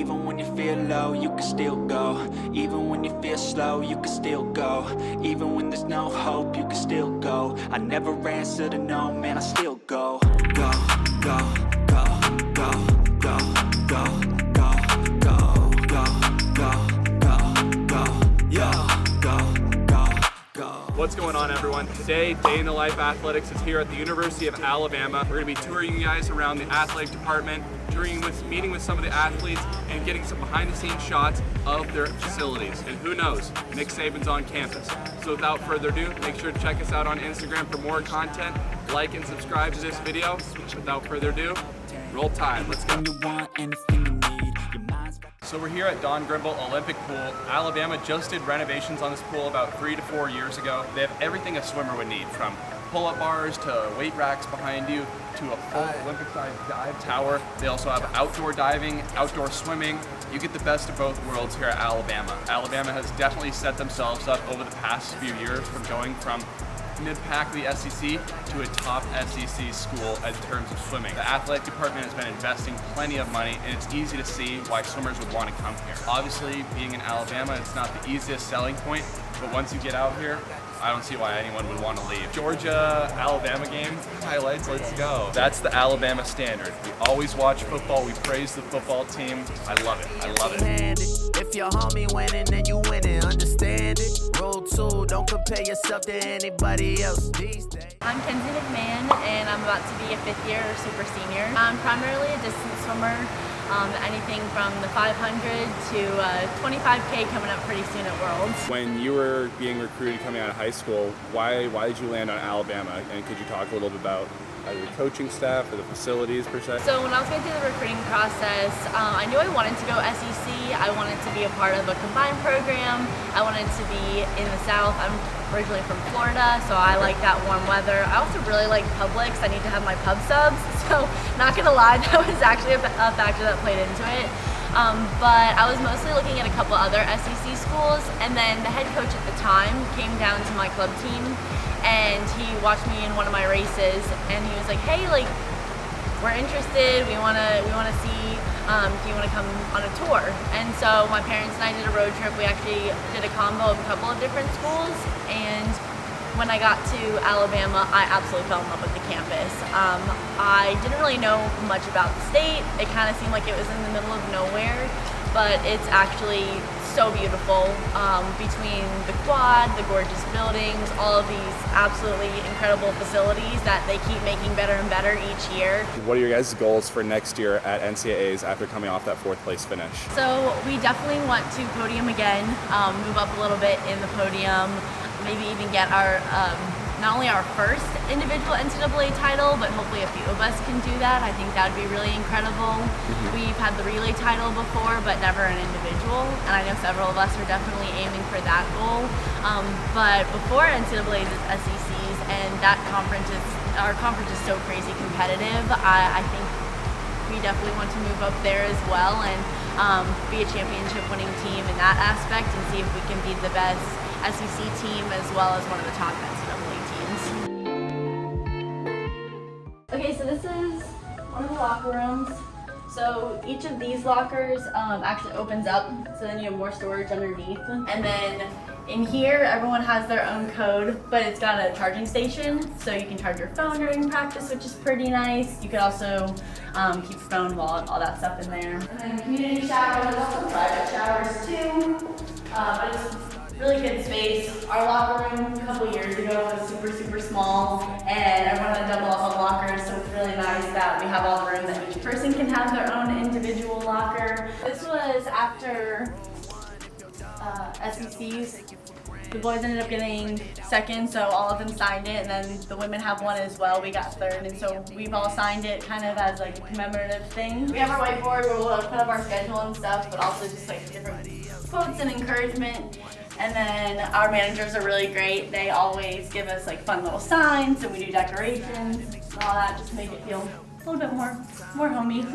Even when you feel low, you can still go. Even when you feel slow, you can still go. Even when there's no hope, you can still go. I never answer to no, man, I still go. Go, go, go, go, go, go, go, go, go, go, go, go, What's going on, everyone? Today, Day in the Life Athletics is here at the University of Alabama. We're going to be touring you guys around the athletic department, meeting with some of the athletes, and getting some behind-the-scenes shots of their facilities. And who knows, Nick Saban's on campus. So without further ado, make sure to check us out on Instagram for more content. Like and subscribe to this video. Without further ado, roll time. Let's go. So we're here at Don Grimble Olympic Pool. Alabama just did renovations on this pool about 3 to 4 years ago. They have everything a swimmer would need, from pull-up bars to weight racks behind you to a full Olympic-sized dive tower. They also have outdoor diving, outdoor swimming. You get the best of both worlds here at Alabama. Alabama has definitely set themselves up over the past few years from going from mid-pack of the SEC to a top SEC school in terms of swimming. The athletic department has been investing plenty of money, and it's easy to see why swimmers would want to come here. Obviously, being in Alabama, it's not the easiest selling point, but once you get out here, I don't see why anyone would want to leave. Georgia-Alabama game, highlights, let's go. That's the Alabama standard. We always watch football, we praise the football team. I love it, I love it. If your homie winning, then you winning, understand it. Roll two, don't compare yourself to anybody else these days. I'm Kensey McMahon, and I'm about to be a fifth-year super senior. I'm primarily a distance swimmer, anything from the 500 to 25K coming up pretty soon at Worlds. When you were being recruited coming out of high school, why did you land on Alabama? And could you talk a little bit about either the coaching staff or the facilities per se? So when I was going through the recruiting process, I knew I wanted to go SEC. I wanted to be a part of a combined program. I wanted to be in the South. I'm originally from Florida, so I like that warm weather. I also really like Publix. I need to have my pub subs, so not gonna lie, that was actually a factor that played into it. But I was mostly looking at a couple other SEC schools, and then the head coach at the time came down to my club team, and he watched me in one of my races, and he was like, "Hey, like, we're interested. We wanna see if you wanna come on a tour." And so my parents and I did a road trip. We actually did a combo of a couple of different schools, and when I got to Alabama, I absolutely fell in love with the campus. I didn't really know much about the state. It kind of seemed like it was in the middle of nowhere, but it's actually so beautiful. Between the quad, the gorgeous buildings, all of these absolutely incredible facilities that they keep making better and better each year. What are your guys' goals for next year at NCAAs after coming off that 4th place finish? So we definitely want to podium again, move up a little bit in the podium, maybe even get our not only our first individual NCAA title, but hopefully a few of us can do that. I think that would be really incredible. We've had the relay title before, but never an individual, and I know several of us are definitely aiming for that goal. But before NCAA's SECs, and our conference is so crazy competitive, I think we definitely want to move up there as well and be a championship winning team in that aspect, and see if we can be the best SEC team as well as one of the top NCAA teams. Okay, so this is one of the locker rooms. So each of these lockers actually opens up, so then you have more storage underneath. And then in here, everyone has their own code, but it's got a charging station, so you can charge your phone during practice, which is pretty nice. You could also keep your phone, wallet, all that stuff in there. And then community showers, also private showers too. But it's really good space. Our locker room a couple years ago was super small, and everyone had double up on lockers, so it's really nice that we have all the room that each person can have their own individual locker. This was after SECs. The boys ended up getting second, so all of them signed it, and then the women have one as well. We got third, and so we've all signed it kind of as like a commemorative thing. We have our whiteboard where we'll put up our schedule and stuff, but also just like different quotes and encouragement. And then our managers are really great. They always give us like fun little signs, and we do decorations and all that, just to make it feel a little bit more homey.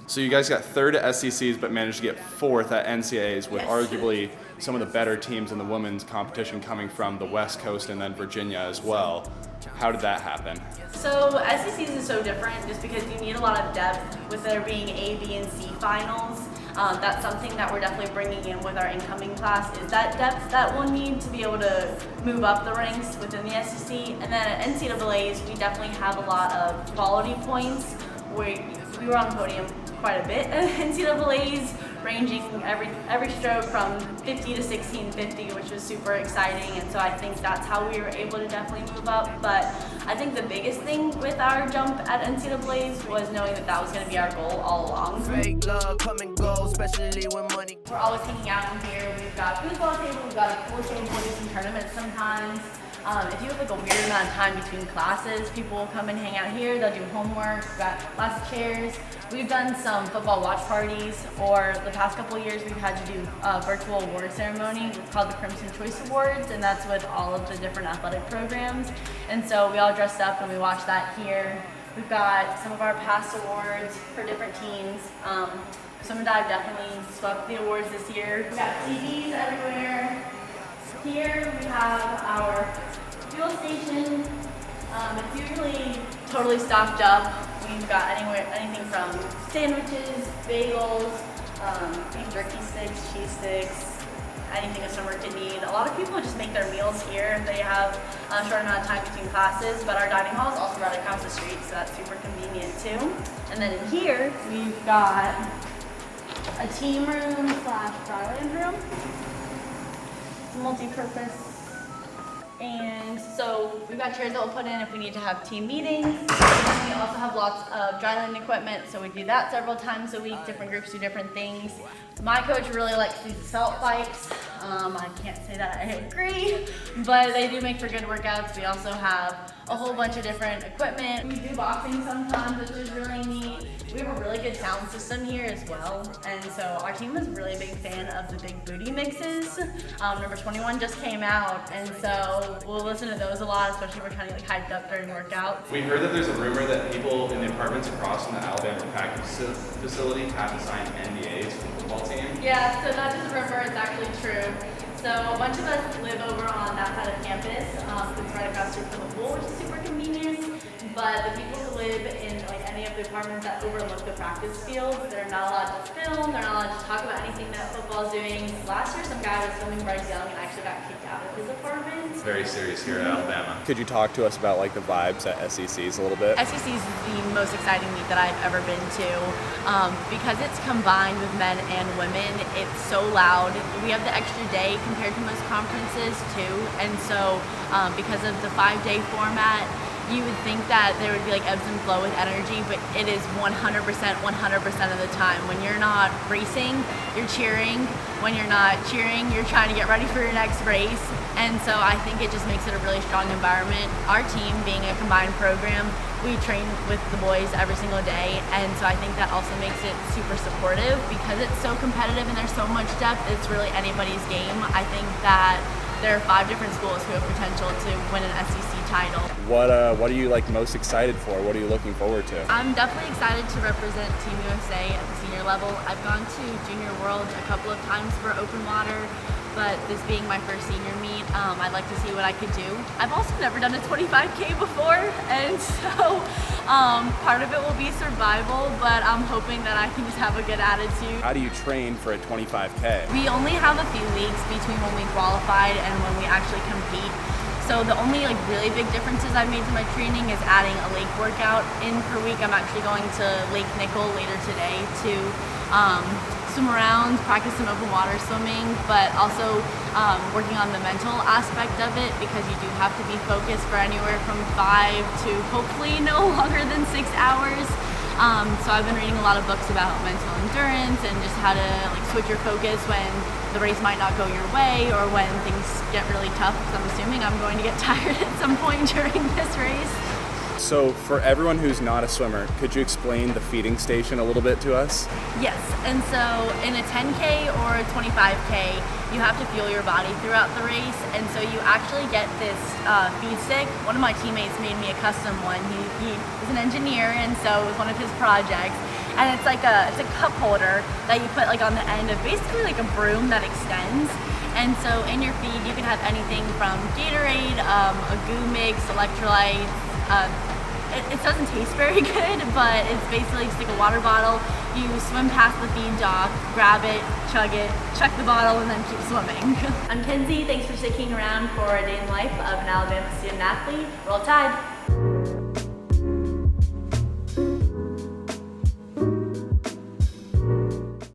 So you guys got 3rd at SECs, but managed to get 4th at NCAAs with arguably some of the better teams in the women's competition coming from the West Coast and then Virginia as well. How did that happen? So SECs is so different just because you need a lot of depth with there being A, B, and C finals. That's something that we're definitely bringing in with our incoming class, is that depth that we'll need to be able to move up the ranks within the SEC. And then at NCAAs, we definitely have a lot of quality points. We were on the podium quite a bit at NCAAs, ranging every stroke from 50 to 1650, which was super exciting. And so I think that's how we were able to definitely move up. But I think the biggest thing with our jump at NCAAs was knowing that that was going to be our goal all along. Fake love come and go, especially when money. We're always hanging out in here. We've got foosball table, we've got a pool table, we'll do some tournaments sometimes. If you have like a weird amount of time between classes, people will come and hang out here. They'll do homework. We've got lots of chairs. We've done some football watch parties, or the past couple of years we've had to do a virtual award ceremony called the Crimson Choice Awards, and that's with all of the different athletic programs. And so we all dressed up and we watched that here. We've got some of our past awards for different teams. Swim and dive definitely swept the awards this year. We've got TVs everywhere. Here we have our fuel station. It's usually totally stocked up. We've got anything from sandwiches, bagels, beef jerky sticks, cheese sticks, anything a swimmer could need. A lot of people just make their meals here. They have a short amount of time between classes, but our dining hall is also right across the street, so that's super convenient too. And then in here, we've got a team room / dryland room. Multi-purpose. And so we've got chairs that we'll put in if we need to have team meetings. And then we also have lots of dryland equipment, so we do that several times a week. Different groups do different things. My coach really likes these assault bikes. I can't say that I agree, but they do make for good workouts. We also have a whole bunch of different equipment. We do boxing sometimes, which is really neat. We have a really good sound system here as well, and so our team is really a big fan of the Big Booty mixes. Number 21 just came out, and so we'll listen to those a lot, especially if we're trying to get hyped up during workouts. We heard that there's a rumor that people in the apartments across from the Alabama practice facility have to sign NDAs for the football team. Yeah, so not just a rumor, it's actually true. So a bunch of us live over on that side of campus. It's right across the street from the pool, which is super convenient. But the people who live in like any of the apartments that overlook the practice fields, they're not allowed to film, they're not allowed to talk about anything that football's doing. Last year, some guy was filming Bryce Young and actually got kicked out of his apartment. It's very serious here at Alabama. Could you talk to us about like the vibes at SECs a little bit? SEC is the most exciting meet that I've ever been to. Because it's combined with men and women, it's so loud. We have the extra day compared to most conferences too, and so because of the 5-day format, you would think that there would be like ebbs and flow with energy, but it is 100% of the time. When you're not racing, you're cheering. When you're not cheering, you're trying to get ready for your next race. And so I think it just makes it a really strong environment. Our team, being a combined program, we train with the boys every single day, and so I think that also makes it super supportive because it's so competitive and there's so much depth. It's really anybody's game. I think that there are 5 different schools who have potential to win an SEC title. What are you like most excited for? What are you looking forward to? I'm definitely excited to represent Team USA at the senior level. I've gone to Junior Worlds a couple of times for open water, but this being my first senior meet, I'd like to see what I could do. I've also never done a 25K before, and so part of it will be survival, but I'm hoping that I can just have a good attitude. How do you train for a 25K? We only have a few weeks between when we qualified and when we actually compete. So the only like really big differences I've made to my training is adding a lake workout in per week. I'm actually going to Lake Nickel later today to swim around, practice some open water swimming, but also working on the mental aspect of it because you do have to be focused for anywhere from 5 to hopefully no longer than 6 hours. So I've been reading a lot of books about mental endurance and just how to like switch your focus when the race might not go your way or when things get really tough, because I'm assuming I'm going to get tired at some point during this race. So for everyone who's not a swimmer, could you explain the feeding station a little bit to us? Yes, and so in a 10K or a 25K, you have to fuel your body throughout the race, and so you actually get this feed stick. One of my teammates made me a custom one. He is an engineer, and so it was one of his projects. And it's like it's a cup holder that you put like on the end of basically like a broom that extends. And so in your feed, you can have anything from Gatorade, a goo mix, electrolytes. It doesn't taste very good, but it's basically just like a water bottle You swim past the feed dock, grab it, chug it, check the bottle, and then keep swimming. I'm Kensey. Thanks for sticking around for a day in the life of an Alabama student athlete. Roll Tide!